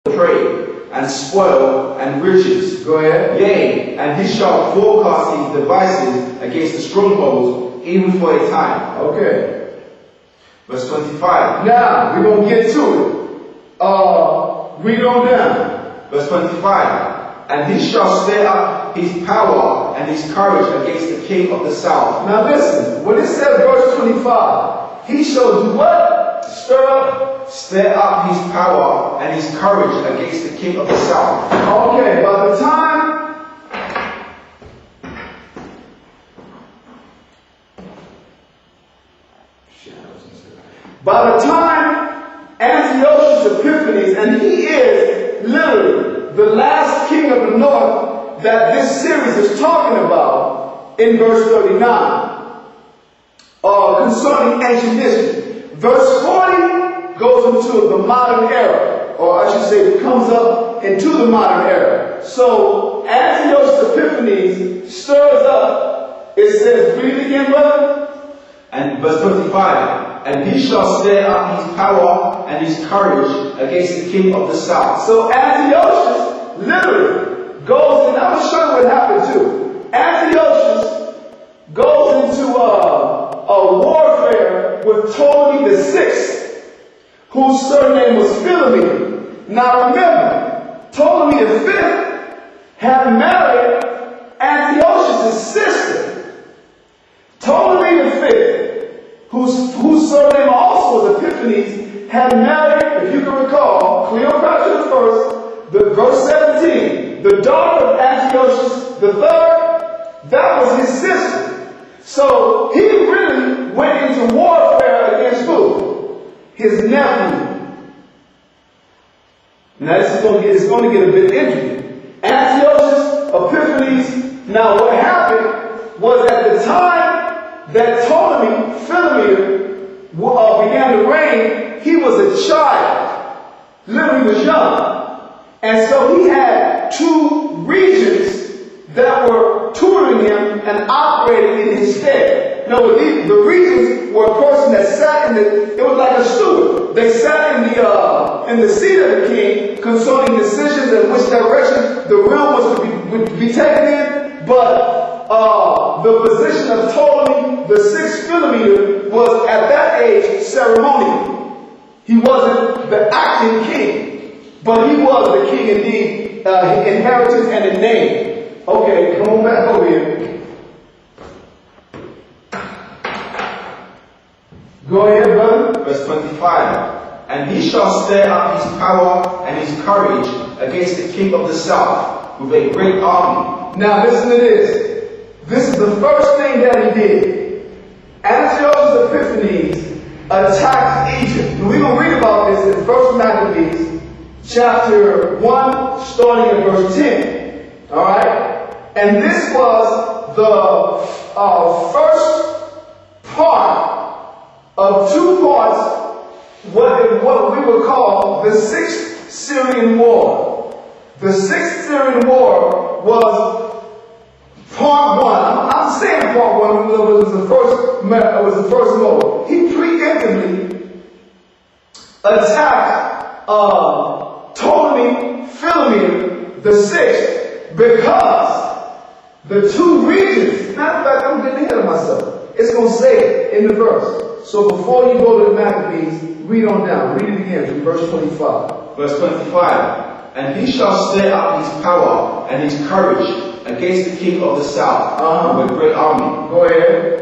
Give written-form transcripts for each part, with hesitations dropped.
prey, and spoil, and riches. Go ahead. Yea, and he shall forecast his devices against the strongholds, even for a time. Okay. Verse 25. Now, we're going to get to it. Read on down. Verse 25. And he shall stir up his power and his courage against the king of the south. Now listen, when it says verse 25, he shall do what? Stir up his power and his courage against the king of the south. Okay, by the time Antiochus Epiphanes, and he is literally the last king of the north that this series is talking about in verse 39, concerning ancient history. Verse 40 goes into the modern era, or I should say it comes up into the modern era. So Antiochus Epiphanes stirs up, it says, read it again, brother. And verse 25, and he shall stir up his power and his courage against the king of the south. So Antiochus literally goes, and I'm going to show you what happened too. Antiochus goes into a warfare with Ptolemy the Sixth, whose surname was Philometor. Now remember, Ptolemy the Fifth had married Antiochus' sister. Ptolemy the Fifth, whose surname also was Epiphanes, had married, if you can recall, Cleopatra the First, verse 17, the daughter of Antiochus the Third. That was his sister. So he really went into warfare against who? His nephew. Now this is going to get a bit interesting. Antiochus Epiphanes. Now what happened was at the time that Ptolemy Philometor began to reign, he was a child. Literally was young. And so he had two regents that were tutoring him and operating in his stead. No, the regents were a person that sat it was like a steward. They sat in the seat of the king concerning decisions in which direction the realm was to be taken in. But the position of Ptolemy the Sixth Philometor was at that age ceremonial. He wasn't the acting king, but he was the king indeed, in inheritance and in name. Okay, come on back over here. Go ahead, brother. Verse 25. And he shall stir up his power and his courage against the king of the south with a great army. Now listen to this. This is the first thing that he did. Antiochus Epiphanes attacked Egypt. And we're going to read about this in 1 Maccabees, chapter 1, starting at verse 10. Alright? And this was the first part of two parts, what we would call the Sixth Syrian War. The Sixth Syrian War was part one. I'm saying part one was the first mode. He preemptively attacked Ptolemy Philometor the Sixth because the two regions. Matter of fact, I'm getting ahead of myself. It's going to say it in the verse. So before you go to the Maccabees, read on down. Read it again from verse 25. Verse 25. And he shall stir up his power and his courage against the king of the south with a great army. Go ahead.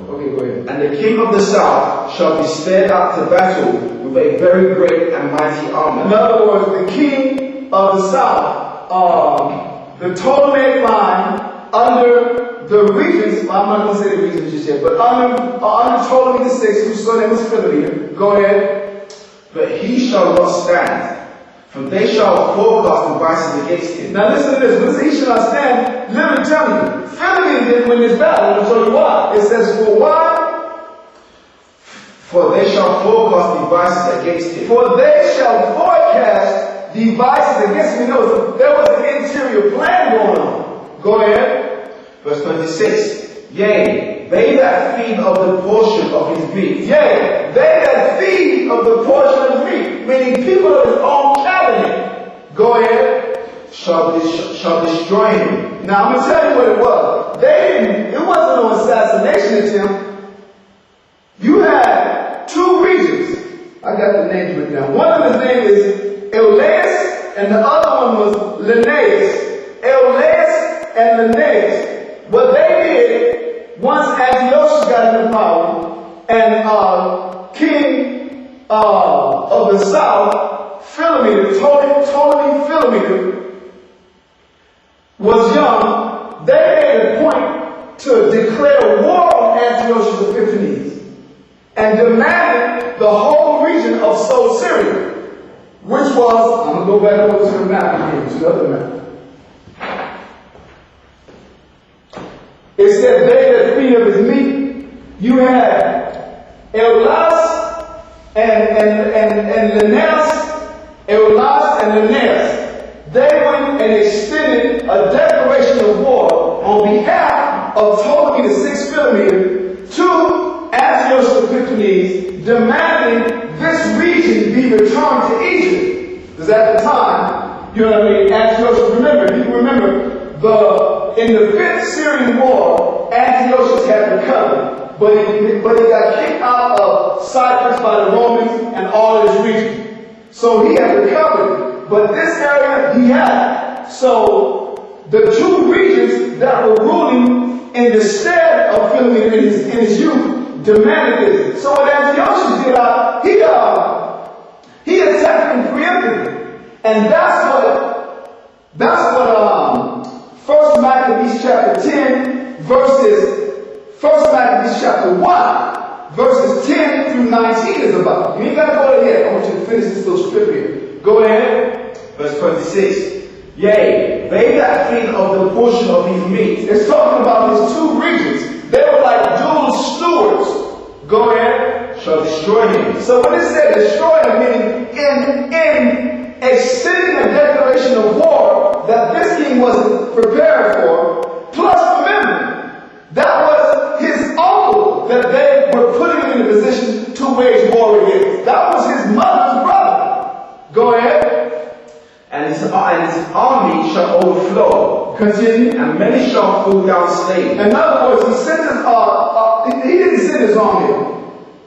Okay, go ahead. And the king of the south shall be stirred up to battle with a very great and mighty army. In other words, the king of the south, the Ptolemaic line under the regents, I'm not going to say the regents just yet, but under Ptolemy the Sixth, whose surname was Philometor. Go ahead. But he shall not stand, for they shall forecast devices against him. Now listen to this. When it says he shall not stand, let me tell you, Philometor didn't win this battle. I'll show you why. It says, for why? For they shall forecast devices against him. For they shall forecast devices against him. There was an interior plan going on. Go ahead. Verse 26. Yea, they that feed of the portion of his meat. Yea, they that feed of the portion of his meat, meaning people of his own cabinet. Go ahead. Shall destroy him. Now I'm going to tell you what it was. It wasn't no assassination attempt. You had two regions. I got the names written down. One of the names is Euleus, and the other one was Linnaeus. Euleus and Linnaeus. What they did, once Antiochus got into power, and king of the south, Philometor, Ptolemy Philometor, was young, they made a point to declare war on Antiochus Epiphanes and demanded the whole region of Syria, which was, I'm going to go back over to the map again, to the other map. It said, they that feed of his meat. You had Eulas and Linnaeus, Eulas and Linnaeus. They went and extended a declaration of war on behalf of Ptolemy VI Philometor to Antiochus Epiphanes, demanding this region be returned to Egypt. Because at the time, you know what I mean, Antiochus, remember, you remember, in the 5th Syrian War, Antiochus had recovered, but he got kicked out of Cyprus by the Romans and all his region. So he had recovered, but this area he had. So the two regions that were ruling in the stead of Philometor in his youth demanded this. So what Antiochus did, he attacked him preemptively, and that's what 1 Maccabees chapter 10 verses 1 Maccabees chapter 1 verses 10 through 19 is about. You ain't got to go ahead. I want you to finish this little strip here. Go ahead. Verse 26. Yea, they that feed of the portion of his meat. It's talking about these two regions. They were like dual stewards. Go ahead. Shall destroy him. So when it said destroy him, meaning in extending a declaration of war that this king wasn't prepared for, plus remember, that was his uncle that they were putting him in a position to wage war against. That was his mother's brother. Go ahead. And his army shall overflow. Continue. And many shall fall down slain. In other words, he didn't send his army.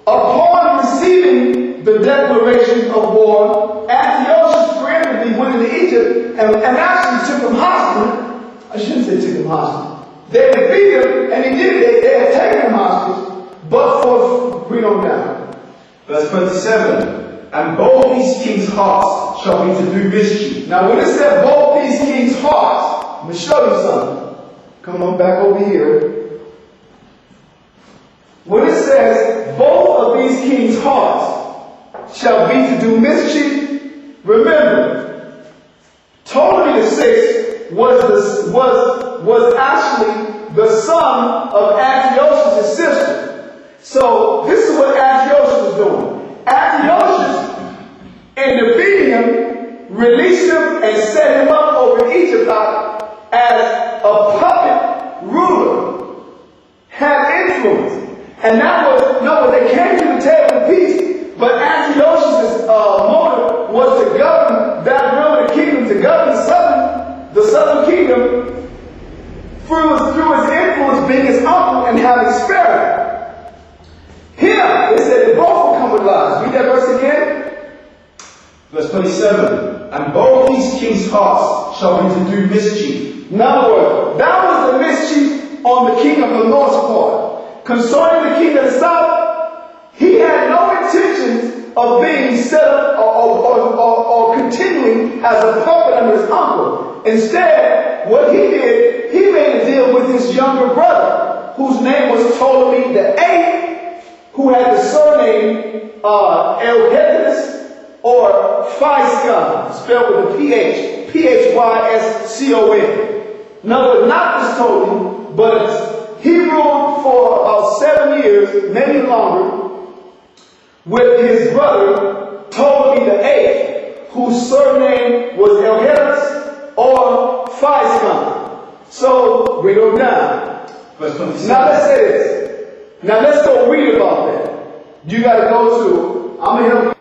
Upon receiving the declaration of war, Antiochus preemptively went into Egypt and actually took him hostage. I shouldn't say took him hostage. They defeated him, and he did it. They had taken him hostage, but for read on down. Verse 27. And both these kings' hearts shall be to do mischief. Now when it said both these kings' hearts, let me show you something. Come on back over here. When it says both of these kings' hearts shall be to do mischief, remember, Ptolemy VI was actually the son of Antiochus' sister. So this is what Antiochus was doing. Antiochus, in defeating him, released him and set him up over Egypt as a puppet ruler, had influence. And that was, no, they came to the table of peace, but Antiochus' motive was to govern that realm of the kingdom, to govern the southern kingdom through his influence being his uncle and having spared. Here, it said, both will come with lies. Read that verse again. Verse 27. And both these kings' hearts shall be to do mischief. In other words, that was the mischief on the king of the north's part. Concerning the king of the south, he had no intention of being set up or continuing as a puppet under his uncle. Instead, what he did, he made a deal with his younger brother, whose name was Ptolemy VIII, who had the surname Elhetis or Physcon, spelled with a PH, Physcon. In other words, not this Ptolemy, but he ruled for about 7 years, maybe longer, with his brother Ptolemy VIII, whose surname was Elhetis or Physcon. So we go down. Verse 27. Now let's say this. Now let's go read about that. You got to go to, I'm going to help you.